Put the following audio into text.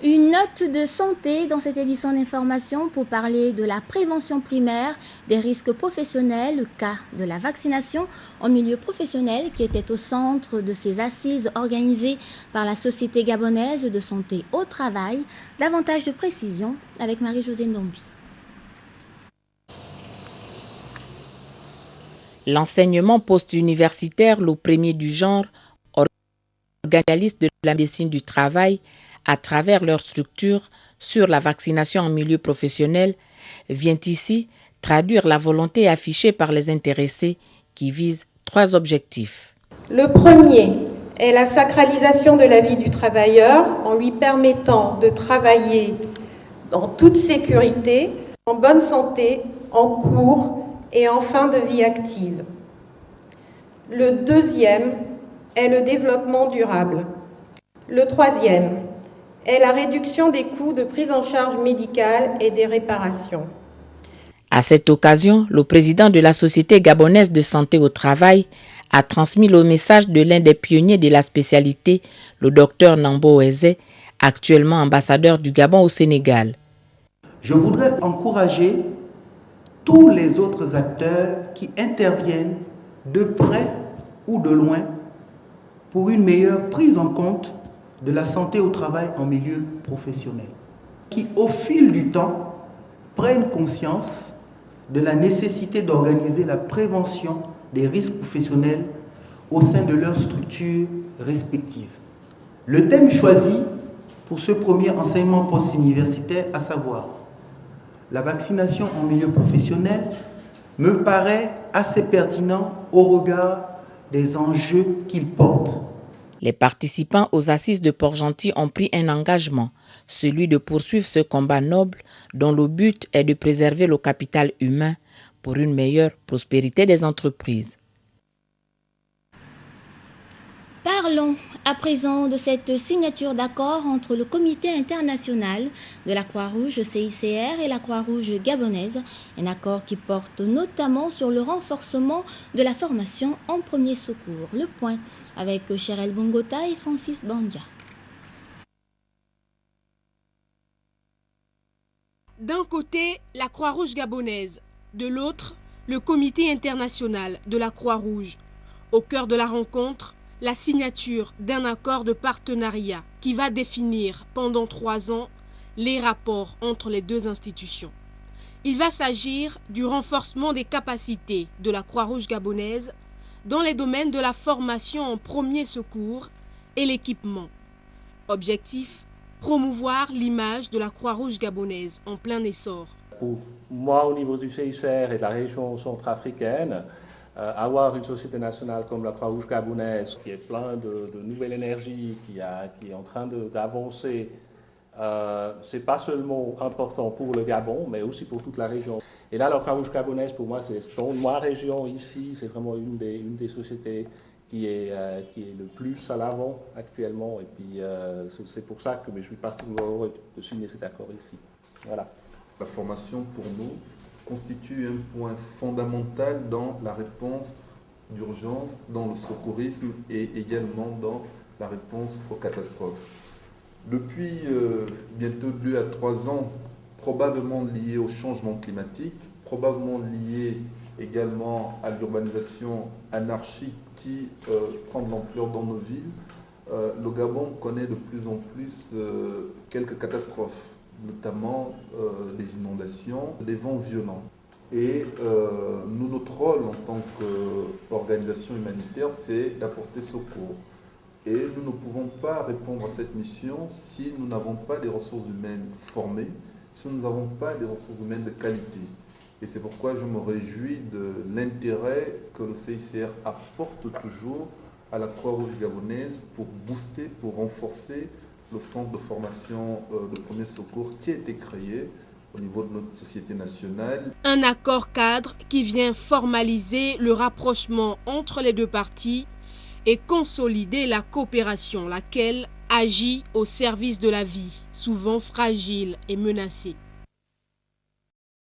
Une note de santé dans cette édition d'information pour parler de la prévention primaire des risques professionnels, le cas de la vaccination en milieu professionnel qui était au centre de ces assises organisées par la Société gabonaise de santé au travail. Davantage de précisions avec Marie-Josée Ndombi. L'enseignement post-universitaire, le premier du genre, organise de la médecine du travail à travers leur structure sur la vaccination en milieu professionnel, vient ici traduire la volonté affichée par les intéressés qui visent 3 objectifs. Le premier est la sacralisation de la vie du travailleur en lui permettant de travailler en toute sécurité, en bonne santé, en cours et en fin de vie active. Le deuxième est le développement durable. Le troisième est la réduction des coûts de prise en charge médicale et des réparations. À cette occasion, le président de la Société gabonaise de santé au travail a transmis le message de l'un des pionniers de la spécialité, le docteur Nambo Eze, actuellement ambassadeur du Gabon au Sénégal. Je voudrais encourager tous les autres acteurs qui interviennent de près ou de loin pour une meilleure prise en compte de la santé au travail en milieu professionnel, qui au fil du temps prennent conscience de la nécessité d'organiser la prévention des risques professionnels au sein de leurs structures respectives. Le thème choisi pour ce premier enseignement post-universitaire, à savoir la vaccination en milieu professionnel, me paraît assez pertinent au regard des enjeux qu'il porte. Les participants aux assises de Port-Gentil ont pris un engagement, celui de poursuivre ce combat noble dont le but est de préserver le capital humain pour une meilleure prospérité des entreprises. Parlons à présent de cette signature d'accord entre le Comité international de la Croix-Rouge CICR et la Croix-Rouge gabonaise, un accord qui porte notamment sur le renforcement de la formation en premier secours. Le point avec Cherel Bongota et Francis Bandia. D'un côté, la Croix-Rouge gabonaise, de l'autre, le Comité international de la Croix-Rouge. Au cœur de la rencontre, la signature d'un accord de partenariat qui va définir pendant 3 ans les rapports entre les 2 institutions. Il va s'agir du renforcement des capacités de la Croix-Rouge gabonaise dans les domaines de la formation en premier secours et l'équipement. Objectif, promouvoir l'image de la Croix-Rouge gabonaise en plein essor. Pour moi, au niveau du CICR et de la région centrafricaine, avoir une société nationale comme la Croix-Rouge gabonaise qui est plein de nouvelle énergie, qui est en train d'avancer, c'est pas seulement important pour le Gabon, mais aussi pour toute la région. Et là, la Croix-Rouge gabonaise, pour moi, c'est dans ma région ici, c'est vraiment une des sociétés qui est le plus à l'avant actuellement. Et puis, c'est pour ça que je suis particulièrement heureux de signer cet accord ici. Voilà. La formation, pour nous, constitue un point fondamental dans la réponse d'urgence, dans le secourisme et également dans la réponse aux catastrophes. Depuis bientôt 2 à 3 ans, probablement lié au changement climatique, probablement lié également à l'urbanisation anarchique qui prend de l'ampleur dans nos villes, le Gabon connaît de plus en plus quelques catastrophes, notamment des inondations, des vents violents. Et nous, notre rôle en tant qu'organisation humanitaire, c'est d'apporter secours. Et nous ne pouvons pas répondre à cette mission si nous n'avons pas des ressources humaines formées, si nous n'avons pas des ressources humaines de qualité. Et c'est pourquoi je me réjouis de l'intérêt que le CICR apporte toujours à la Croix-Rouge gabonaise pour booster, pour renforcer le centre de formation de premier secours qui a été créé au niveau de notre société nationale. Un accord cadre qui vient formaliser le rapprochement entre les 2 parties et consolider la coopération, laquelle agit au service de la vie, souvent fragile et menacée.